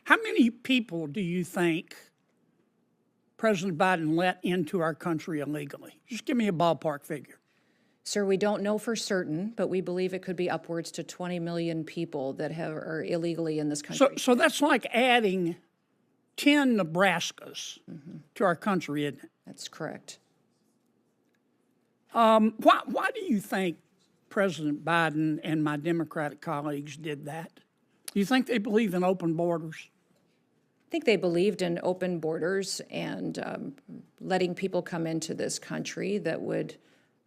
How many people do you think President Biden let into our country illegally? Just give me a ballpark figure. Sir, we don't know for certain, but we believe it could be upwards to 20 million people that are illegally in this country. So that's like adding 10 Nebraskas to our country, isn't it? That's correct. Why do you think President Biden and my Democratic colleagues did that? Do you think they believe in open borders? I think they believed in open borders and letting people come into this country that would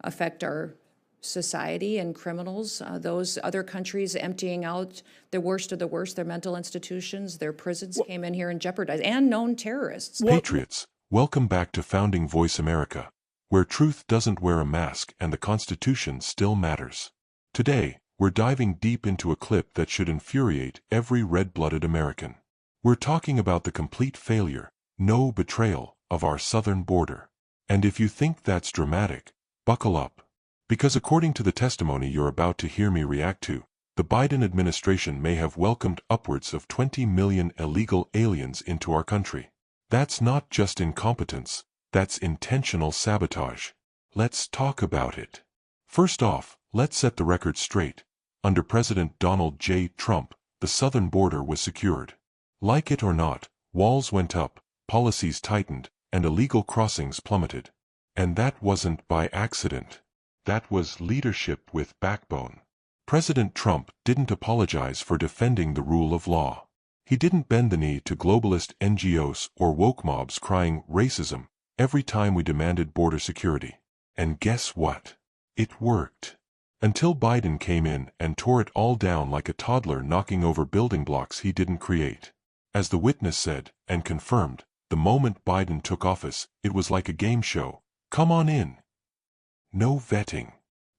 affect our society and criminals. Those other countries emptying out the worst of the worst, their mental institutions, their prisons came in here and jeopardized, and known terrorists. Patriots, welcome back to Founding Voice America, where truth doesn't wear a mask and the Constitution still matters. Today, we're diving deep into a clip that should infuriate every red-blooded American. We're talking about the complete failure, no betrayal, of our southern border. And if you think that's dramatic, buckle up. Because according to the testimony you're about to hear me react to, the Biden administration may have welcomed upwards of 20 million illegal aliens into our country. That's not just incompetence, that's intentional sabotage. Let's talk about it. First off, let's set the record straight. Under President Donald J. Trump, the southern border was secured. Like it or not, walls went up, policies tightened, and illegal crossings plummeted. And that wasn't by accident. That was leadership with backbone. President Trump didn't apologize for defending the rule of law. He didn't bend the knee to globalist NGOs or woke mobs crying racism every time we demanded border security. And guess what? It worked. Until Biden came in and tore it all down like a toddler knocking over building blocks he didn't create. As the witness said, and confirmed, the moment Biden took office, it was like a game show. Come on in. No vetting.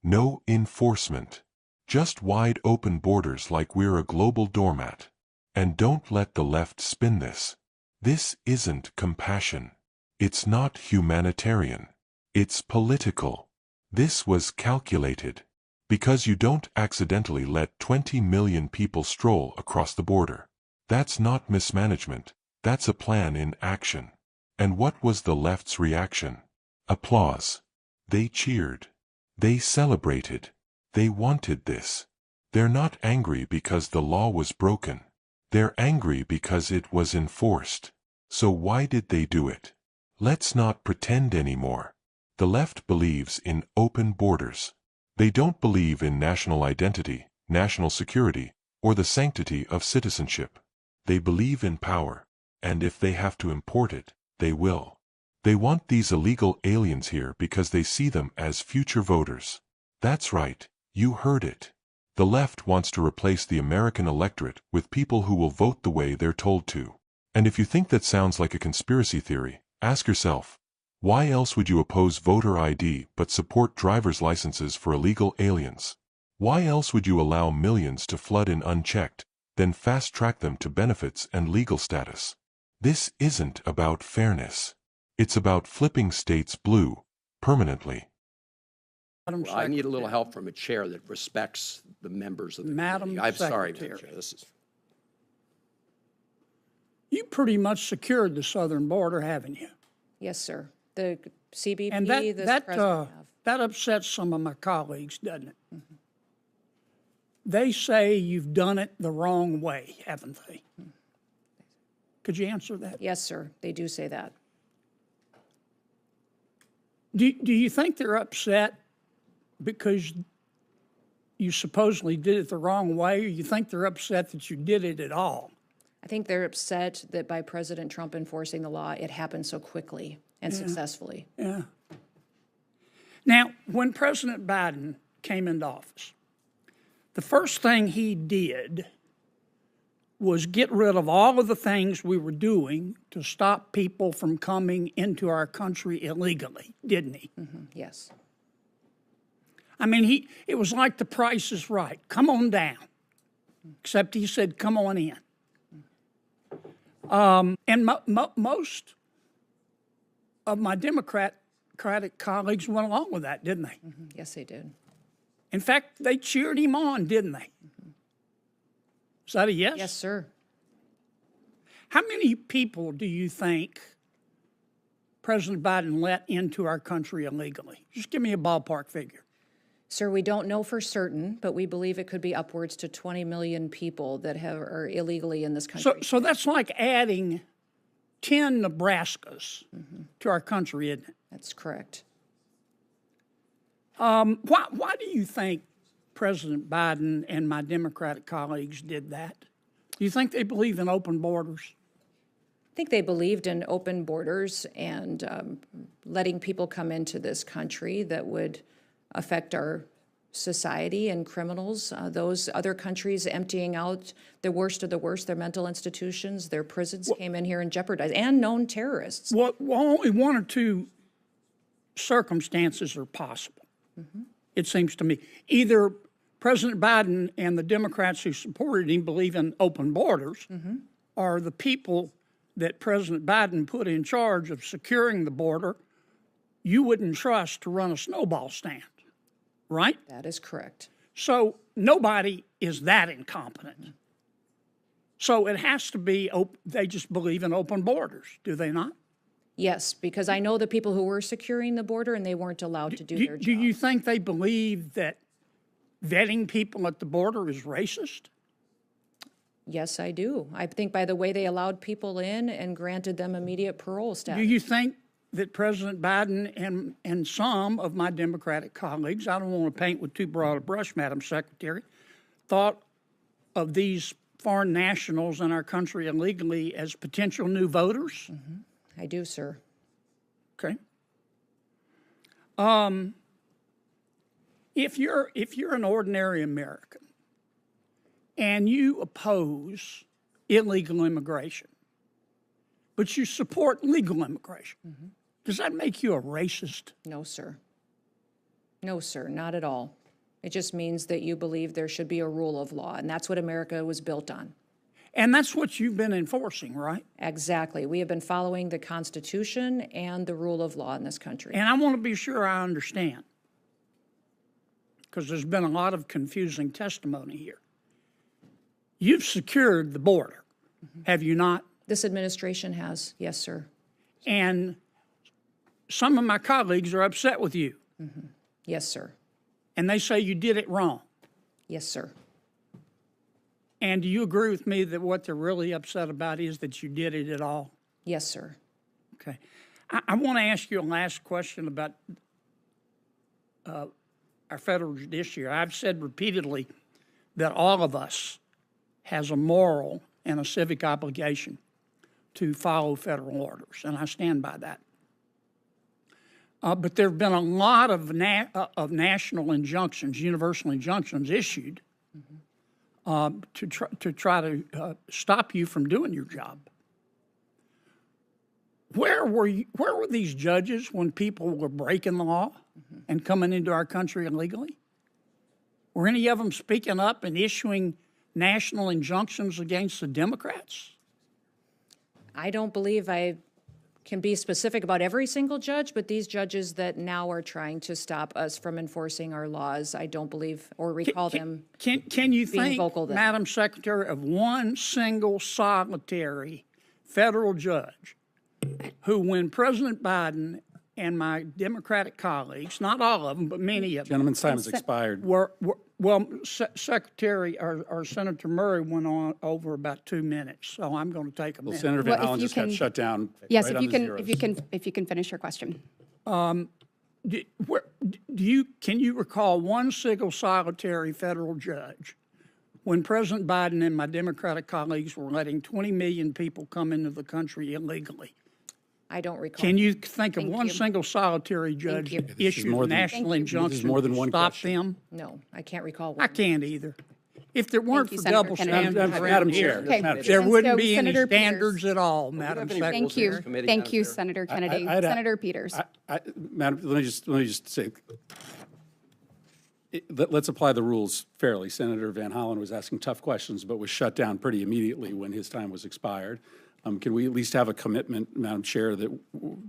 No enforcement. Just wide open borders like we're a global doormat. And don't let the left spin this. This isn't compassion. It's not humanitarian. It's political. This was calculated. Because you don't accidentally let 20 million people stroll across the border. That's not mismanagement, that's a plan in action. And what was the left's reaction? Applause. They cheered. They celebrated. They wanted this. They're not angry because the law was broken. They're angry because it was enforced. So why did they do it? Let's not pretend anymore. The left believes in open borders. They don't believe in national identity, national security, or the sanctity of citizenship. They believe in power, and if they have to import it, they will. They want these illegal aliens here because they see them as future voters. That's right, you heard it. The left wants to replace the American electorate with people who will vote the way they're told to. And if you think that sounds like a conspiracy theory, ask yourself, why else would you oppose voter ID but support driver's licenses for illegal aliens? Why else would you allow millions to flood in unchecked, then fast-track them to benefits and legal status? This isn't about fairness. It's about flipping states blue, permanently. Well, I need a little help from a chair that respects the members of the committee. I'm sorry, Madam Chair. You pretty much secured the southern border, haven't you? Yes, sir. The CBP, and that upsets some of my colleagues, doesn't it? Mm-hmm. They say you've done it the wrong way, haven't they? Mm-hmm. Could you answer that? Yes, sir. They do say that. Do you think they're upset because you supposedly did it the wrong way, or you think they're upset that you did it at all? I think they're upset that by President Trump enforcing the law, it happened so quickly and successfully. Yeah. Now, when President Biden came into office, the first thing he did was get rid of all of the things we were doing to stop people from coming into our country illegally, didn't he? Mm-hmm. Yes. I mean, it was like The Price is Right. Come on down. Except he said, come on in. And most of my Democratic colleagues went along with that, didn't they? Mm-hmm. Yes, they did. In fact, they cheered him on, didn't they? Mm-hmm. Is that a yes? Yes, sir. How many people do you think President Biden let into our country illegally? Just give me a ballpark figure. Sir, we don't know for certain, but we believe it could be upwards to 20 million people that are illegally in this country. So that's like adding 10 Nebraskas to our country, isn't it? That's correct. Why do you think President Biden and my Democratic colleagues did that? Do you think they believe in open borders? I think they believed in open borders and letting people come into this country that would affect our society and criminals. Those other countries emptying out the worst of the worst, their mental institutions, their prisons came in here and jeopardized, and known terrorists. Well, only one or two circumstances are possible, it seems to me. Either President Biden and the Democrats who supported him believe in open borders, or the people that President Biden put in charge of securing the border, you wouldn't trust to run a snowball stand, right? That is correct. So nobody is that incompetent. So it has to be, they just believe in open borders, do they not? Yes, because I know the people who were securing the border and they weren't allowed to do their job. Do you think they believe that vetting people at the border is racist? Yes, I do. I think by the way they allowed people in and granted them immediate parole status. Do you think that President Biden and some of my Democratic colleagues, I don't want to paint with too broad a brush, Madam Secretary, thought of these foreign nationals in our country illegally as potential new voters? I do, sir. Okay. If you're an ordinary American and you oppose illegal immigration, but you support legal immigration, does that make you a racist? No, sir. No, sir, not at all. It just means that you believe there should be a rule of law, and that's what America was built on. And that's what you've been enforcing, right? Exactly. We have been following the Constitution and the rule of law in this country. And I want to be sure I understand, because there's been a lot of confusing testimony here. You've secured the border, have you not? This administration has, yes, sir. And some of my colleagues are upset with you, Yes, sir. and they say you did it wrong. Yes, sir. And do you agree with me that what they're really upset about is that you did it at all? Yes, sir. Okay. I want to ask you a last question about our federal judiciary. I've said repeatedly that all of us has a moral and a civic obligation to follow federal orders, and I stand by that. But there have been a lot of national injunctions, universal injunctions issued to try to stop you from doing your job. Where were these judges when people were breaking the law and coming into our country illegally? Were any of them speaking up and issuing national injunctions against the Democrats? I don't believe I can be specific about every single judge, but these judges that now are trying to stop us from enforcing our laws, I don't believe or recall them. Can you being think, vocal then. Madam Secretary, of one single solitary federal judge who, when President Biden and my Democratic colleagues, not all of them, but many of them, Gentleman's time has expired. Secretary or Senator Murray went on over about 2 minutes, so I'm going to take a minute. Senator Van Hollen just got shut down. Yes, right if on you the can, zeros. if you can finish your question. Can you recall one single solitary federal judge when President Biden and my Democratic colleagues were letting 20 million people come into the country illegally? I don't recall. Can you think of one you. single solitary judge you. that This is issued more a than- national Thank you. This is injunction more than to one stop question. them? No, I can't recall I one. can't either. If there weren't you, for Senator double Kennedy. standards Madam around Chair, here, Okay. Madam there And wouldn't so be any Senator Peters- standards at all, Madam Secretary. Thank you. Committee Thank down you, there. Senator Kennedy. I'd- Senator Peters. Madam, let me just say, let's apply the rules fairly. Senator Van Hollen was asking tough questions, but was shut down pretty immediately when his time was expired. Can we at least have a commitment, Madam Chair, that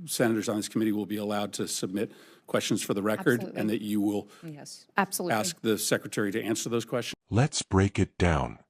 senators on this committee will be allowed to submit questions for the record, Absolutely. and that you will Yes. Absolutely. ask the secretary to answer those questions? Let's break it down.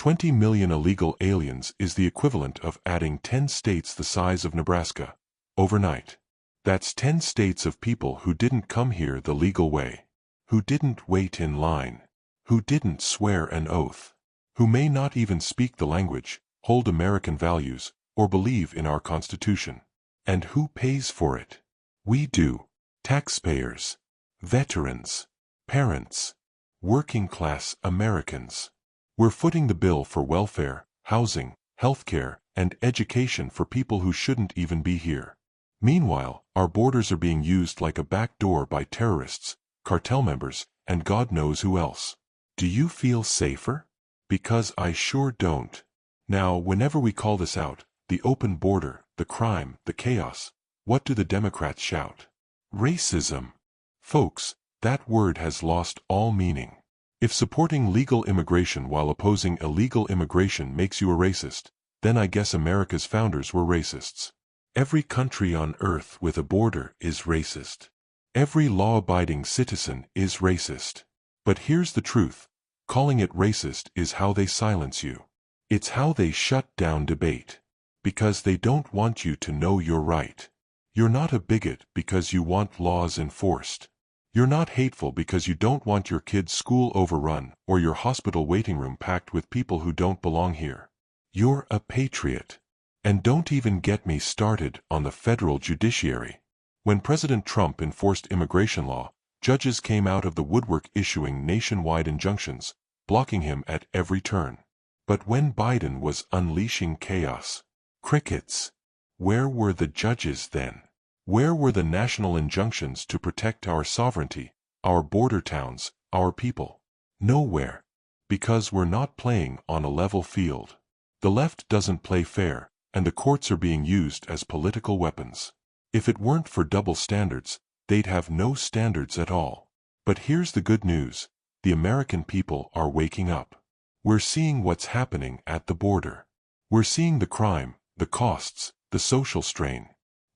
20 million illegal aliens is the equivalent of adding 10 states the size of Nebraska, overnight. That's 10 states of people who didn't come here the legal way, who didn't wait in line, who didn't swear an oath, who may not even speak the language, hold American values, or believe in our Constitution. And who pays for it? We do. Taxpayers, veterans, parents, working-class Americans. We're footing the bill for welfare, housing, healthcare, and education for people who shouldn't even be here. Meanwhile, our borders are being used like a back door by terrorists, cartel members, and God knows who else. Do you feel safer? Because I sure don't. Now, whenever we call this out, the open border, the crime, the chaos, what do the Democrats shout? Racism. Folks, that word has lost all meaning. If supporting legal immigration while opposing illegal immigration makes you a racist, then I guess America's founders were racists. Every country on earth with a border is racist. Every law-abiding citizen is racist. But here's the truth. Calling it racist is how they silence you. It's how they shut down debate. Because they don't want you to know you're right. You're not a bigot because you want laws enforced. You're not hateful because you don't want your kid's school overrun or your hospital waiting room packed with people who don't belong here. You're a patriot. And don't even get me started on the federal judiciary. When President Trump enforced immigration law, judges came out of the woodwork issuing nationwide injunctions, blocking him at every turn. But when Biden was unleashing chaos, crickets. Where were the judges then? Where were the national injunctions to protect our sovereignty, our border towns, our people? Nowhere. Because we're not playing on a level field. The left doesn't play fair, and the courts are being used as political weapons. If it weren't for double standards, they'd have no standards at all. But here's the good news. The American people are waking up. We're seeing what's happening at the border. We're seeing the crime, the costs, the social strain.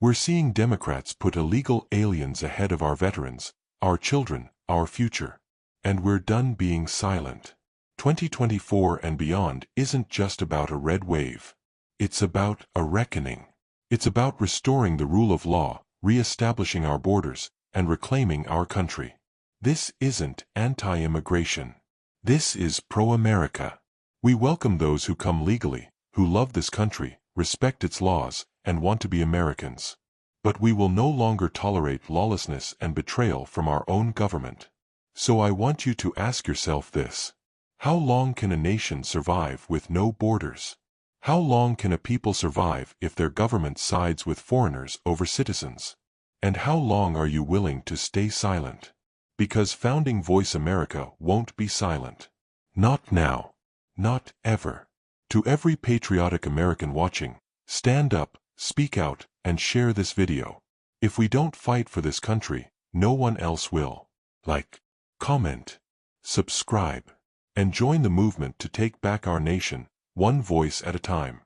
We're seeing Democrats put illegal aliens ahead of our veterans, our children, our future. And we're done being silent. 2024 and beyond isn't just about a red wave. It's about a reckoning. It's about restoring the rule of law, re-establishing our borders, and reclaiming our country. This isn't anti-immigration. This is pro-America. We welcome those who come legally, who love this country, respect its laws, and want to be Americans. But we will no longer tolerate lawlessness and betrayal from our own government. So I want you to ask yourself this. How long can a nation survive with no borders? How long can a people survive if their government sides with foreigners over citizens? And how long are you willing to stay silent? Because Founding Voice America won't be silent. Not now. Not ever. To every patriotic American watching, stand up, speak out, and share this video. If we don't fight for this country, no one else will. Like, comment, subscribe, and join the movement to take back our nation, one voice at a time.